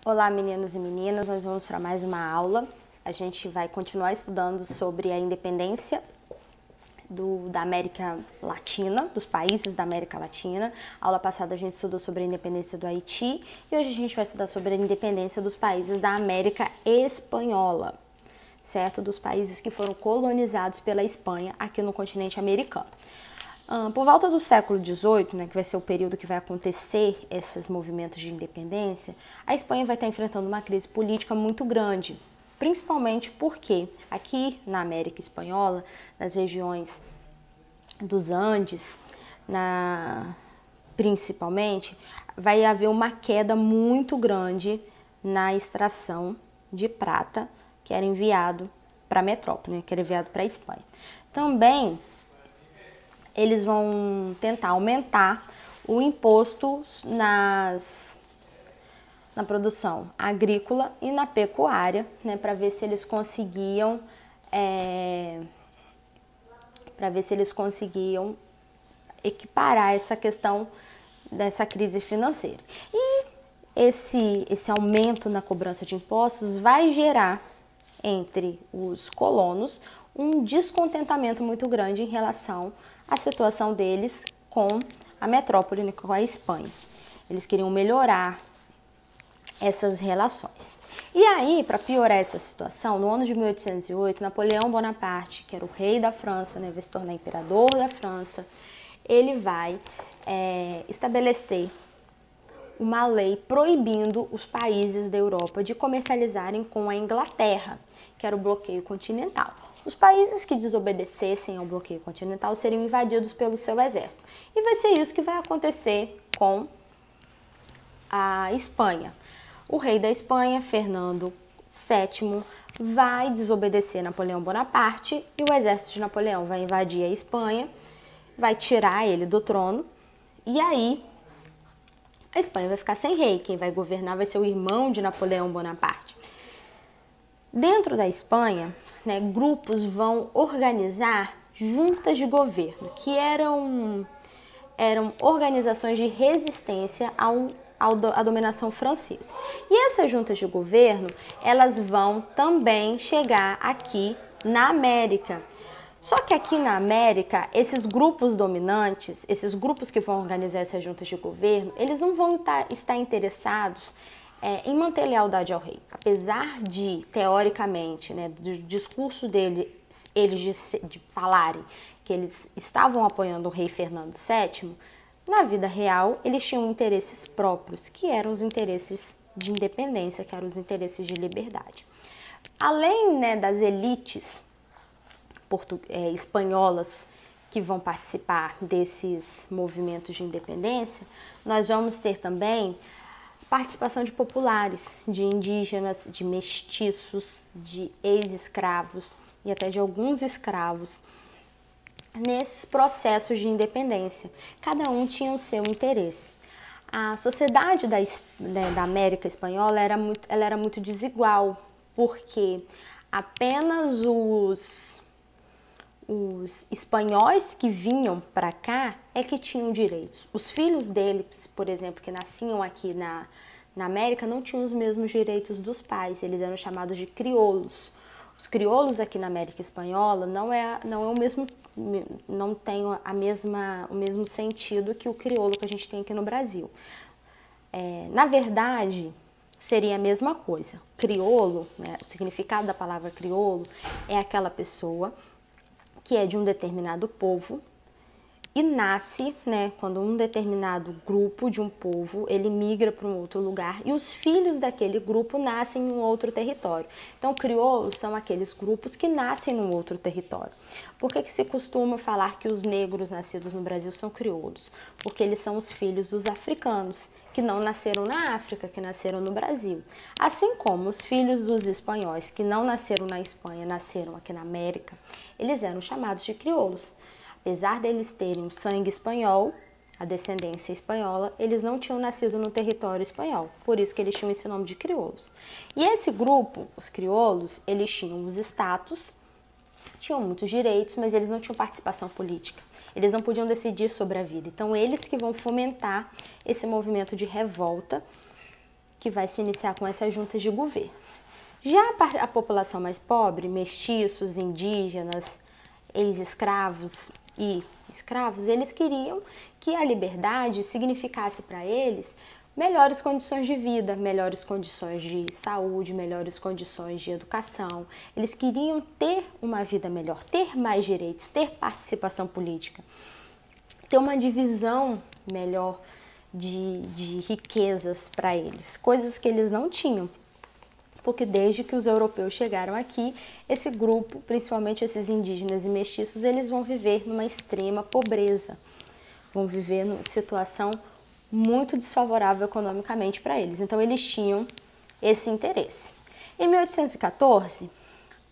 Olá, meninos e meninas, nós vamos para mais uma aula. A gente vai continuar estudando sobre a independência da América Latina, dos países da América Latina. A aula passada a gente estudou sobre a independência do Haiti e hoje a gente vai estudar sobre a independência dos países da América Espanhola, certo? Dos países que foram colonizados pela Espanha aqui no continente americano. Por volta do século XVIII, né, que vai ser o período que vai acontecer esses movimentos de independência, a Espanha vai estar enfrentando uma crise política muito grande, principalmente porque aqui na América Espanhola, nas regiões dos Andes, principalmente, vai haver uma queda muito grande na extração de prata que era enviado para a metrópole, né, que era enviado para a Espanha. Também eles vão tentar aumentar o imposto na produção agrícola e na pecuária, né, para ver se eles conseguiam equiparar essa questão dessa crise financeira. E esse aumento na cobrança de impostos vai gerar entre os colonos um descontentamento muito grande em relação à situação deles com a metrópole, né, com a Espanha. Eles queriam melhorar essas relações. E aí, para piorar essa situação, no ano de 1808, Napoleão Bonaparte, que era o rei da França, né, vai se tornar imperador da França, ele vai estabelecer uma lei proibindo os países da Europa de comercializarem com a Inglaterra, que era o bloqueio continental. Os países que desobedecessem ao bloqueio continental seriam invadidos pelo seu exército. E vai ser isso que vai acontecer com a Espanha. O rei da Espanha, Fernando VII, vai desobedecer Napoleão Bonaparte e o exército de Napoleão vai invadir a Espanha, vai tirar ele do trono e aí a Espanha vai ficar sem rei. Quem vai governar vai ser o irmão de Napoleão Bonaparte. Dentro da Espanha, né, grupos vão organizar juntas de governo, que eram organizações de resistência à dominação francesa. E essas juntas de governo, elas vão também chegar aqui na América. Só que aqui na América, esses grupos dominantes, esses grupos que vão organizar essas juntas de governo, eles não vão estar interessados em manter lealdade ao rei. Apesar de, teoricamente, né, do discurso deles, de falarem que eles estavam apoiando o rei Fernando VII, na vida real, eles tinham interesses próprios, que eram os interesses de independência, que eram os interesses de liberdade. Além, né, das elites espanholas que vão participar desses movimentos de independência, nós vamos ter também participação de populares, de indígenas, de mestiços, de ex-escravos e até de alguns escravos nesses processos de independência. Cada um tinha o seu interesse. A sociedade da América Espanhola era muito desigual, porque apenas os espanhóis que vinham para cá é que tinham direitos. Os filhos deles, por exemplo, que nasciam aqui na América, não tinham os mesmos direitos dos pais. Eles eram chamados de crioulos. Os crioulos aqui na América Espanhola não tem o mesmo sentido que o crioulo que a gente tem aqui no Brasil. Na verdade, seria a mesma coisa. Crioulo, né, o significado da palavra crioulo é aquela pessoa que é de um determinado povo e nasce, né, quando um determinado grupo de um povo, ele migra para um outro lugar e os filhos daquele grupo nascem em um outro território. Então, crioulos são aqueles grupos que nascem num outro território. Por que se costuma falar que os negros nascidos no Brasil são crioulos? Porque eles são os filhos dos africanos, que não nasceram na África, que nasceram no Brasil. Assim como os filhos dos espanhóis, que não nasceram na Espanha, nasceram aqui na América, eles eram chamados de crioulos. Apesar deles terem o sangue espanhol, a descendência espanhola, eles não tinham nascido no território espanhol, por isso que eles tinham esse nome de crioulos. E esse grupo, os crioulos, eles tinham os status, tinham muitos direitos, mas eles não tinham participação política. Eles não podiam decidir sobre a vida. Então, eles que vão fomentar esse movimento de revolta que vai se iniciar com essas juntas de governo. Já a população mais pobre, mestiços, indígenas, ex-escravos e escravos, eles queriam que a liberdade significasse para eles melhores condições de vida, melhores condições de saúde, melhores condições de educação. Eles queriam ter uma vida melhor, ter mais direitos, ter participação política, ter uma divisão melhor de riquezas para eles, coisas que eles não tinham. Porque desde que os europeus chegaram aqui, esse grupo, principalmente esses indígenas e mestiços, eles vão viver numa extrema pobreza, vão viver numa situação muito desfavorável economicamente para eles. Então, eles tinham esse interesse. Em 1814,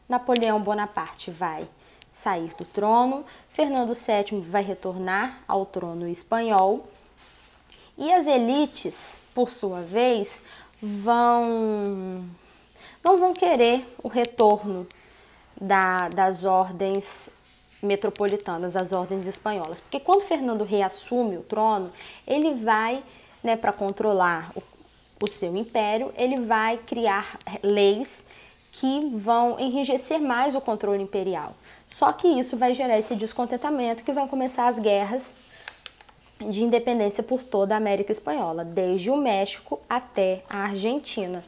Napoleão Bonaparte vai sair do trono, Fernando VII vai retornar ao trono espanhol e as elites, por sua vez, não vão querer o retorno das ordens metropolitanas, das ordens espanholas. Porque quando Fernando reassume o trono, ele vai, para controlar o seu império, ele vai criar leis que vão enrijecer mais o controle imperial. Só que isso vai gerar esse descontentamento que vai começar as guerras de independência por toda a América Espanhola, desde o México até a Argentina.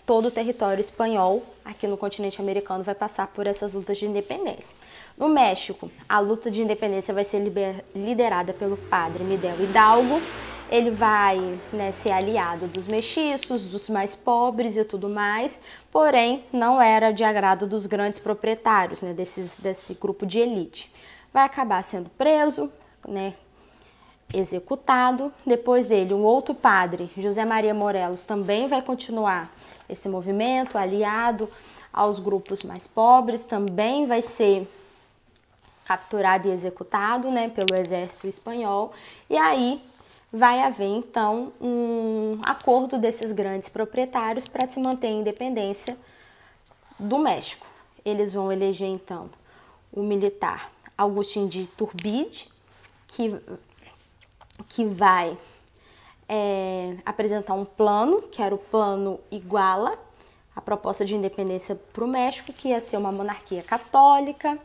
Todo o território espanhol aqui no continente americano vai passar por essas lutas de independência. No México, a luta de independência vai ser liderada pelo padre Miguel Hidalgo. Ele vai ser aliado dos mestiços, dos mais pobres e tudo mais, porém não era de agrado dos grandes proprietários, desse grupo de elite. Vai acabar sendo preso, executado. Depois dele, um outro padre, José Maria Morelos, também vai continuar esse movimento, aliado aos grupos mais pobres, também vai ser capturado e executado pelo exército espanhol. E aí vai haver então um acordo desses grandes proprietários para se manter a independência do México. Eles vão eleger então o militar Agustín de Iturbide, que vai apresentar um plano, que era o Plano Iguala, a proposta de independência para o México, que ia ser uma monarquia católica,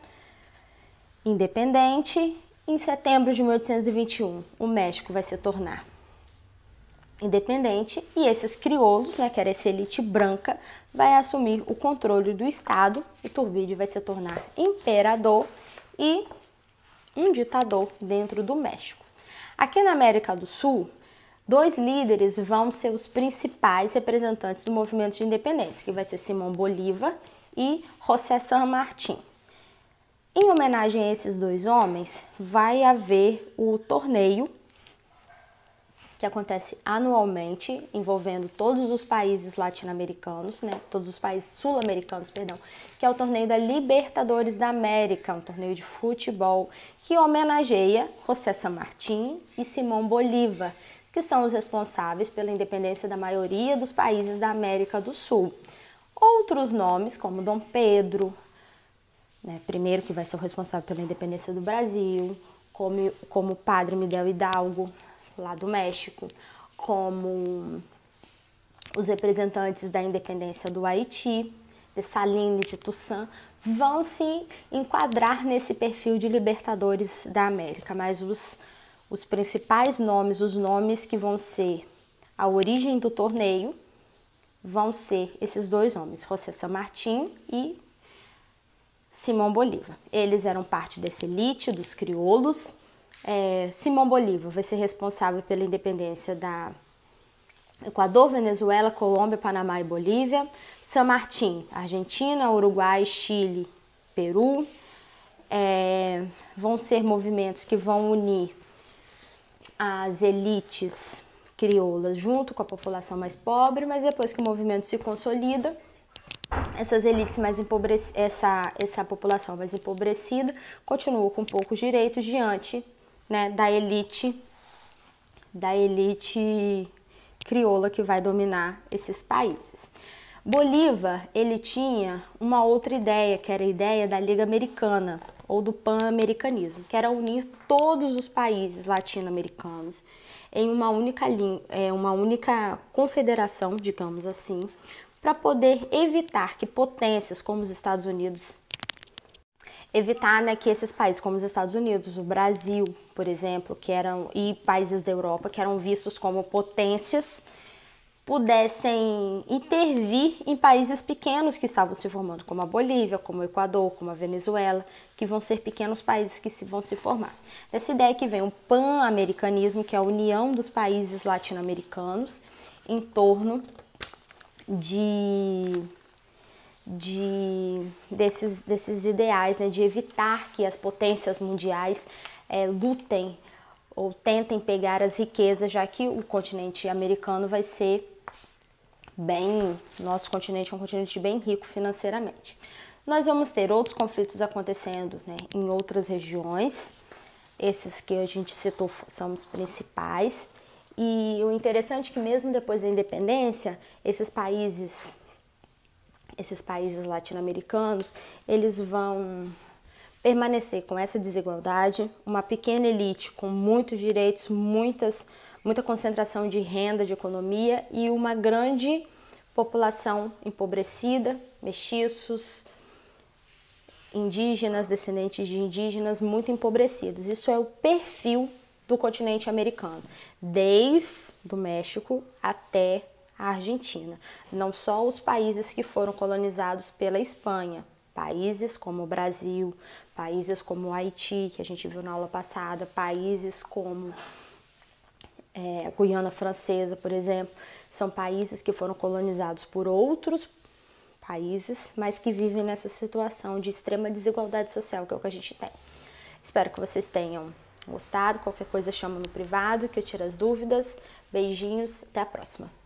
independente. Em setembro de 1821, o México vai se tornar independente e esses crioulos, que era essa elite branca, vai assumir o controle do Estado. Iturbide vai se tornar imperador e um ditador dentro do México. Aqui na América do Sul, dois líderes vão ser os principais representantes do movimento de independência, que vai ser Simão Bolívar e José San Martín. Em homenagem a esses dois homens, vai haver o torneio que acontece anualmente, envolvendo todos os países latino-americanos, todos os países sul-americanos, perdão, que é o torneio da Libertadores da América, um torneio de futebol que homenageia José San Martín e Simão Bolívar, que são os responsáveis pela independência da maioria dos países da América do Sul. Outros nomes, como Dom Pedro, primeiro que vai ser o responsável pela independência do Brasil, como o padre Miguel Hidalgo, lá do México, como os representantes da independência do Haiti, de Salines e Toussaint, vão se enquadrar nesse perfil de libertadores da América, mas os principais nomes, os nomes que vão ser a origem do torneio, vão ser esses dois homens, José San Martín e Simão Bolívar. Eles eram parte dessa elite dos crioulos. Simão Bolívar vai ser responsável pela independência da Equador, Venezuela, Colômbia, Panamá e Bolívia. San Martín, Argentina, Uruguai, Chile, Peru. Vão ser movimentos que vão unir as elites crioulas junto com a população mais pobre, mas depois que o movimento se consolida, essas elites mais empobrecidas, essa população mais empobrecida continua com poucos direitos diante da elite crioula que vai dominar esses países. Bolívar, ele tinha uma outra ideia, que era a ideia da Liga Americana, ou do pan-americanismo, que era unir todos os países latino-americanos em uma única confederação, digamos assim, para poder evitar que potências como os Estados Unidos, que esses países como os Estados Unidos, o Brasil, por exemplo, e países da Europa, que eram vistos como potências, pudessem intervir em países pequenos que estavam se formando, como a Bolívia, como o Equador, como a Venezuela, que vão ser pequenos países que vão se formar. Dessa ideia que vem o pan-americanismo, que é a união dos países latino-americanos em torno desses ideais, né, de evitar que as potências mundiais lutem ou tentem pegar as riquezas, já que o continente americano vai ser nosso continente é um continente bem rico financeiramente. Nós vamos ter outros conflitos acontecendo, né, em outras regiões, esses que a gente citou são os principais, e o interessante é que mesmo depois da independência, esses países latino-americanos, eles vão permanecer com essa desigualdade, uma pequena elite com muitos direitos, muita concentração de renda, de economia e uma grande população empobrecida, mestiços, indígenas, descendentes de indígenas muito empobrecidos. Isso é o perfil do continente americano, desde o México até a Argentina. Não só os países que foram colonizados pela Espanha, países como o Brasil, países como o Haiti, que a gente viu na aula passada, países como a Guiana Francesa, por exemplo, são países que foram colonizados por outros países, mas que vivem nessa situação de extrema desigualdade social, que é o que a gente tem. Espero que vocês tenham gostado. Qualquer coisa chama no privado, que eu tiro as dúvidas. Beijinhos, até a próxima.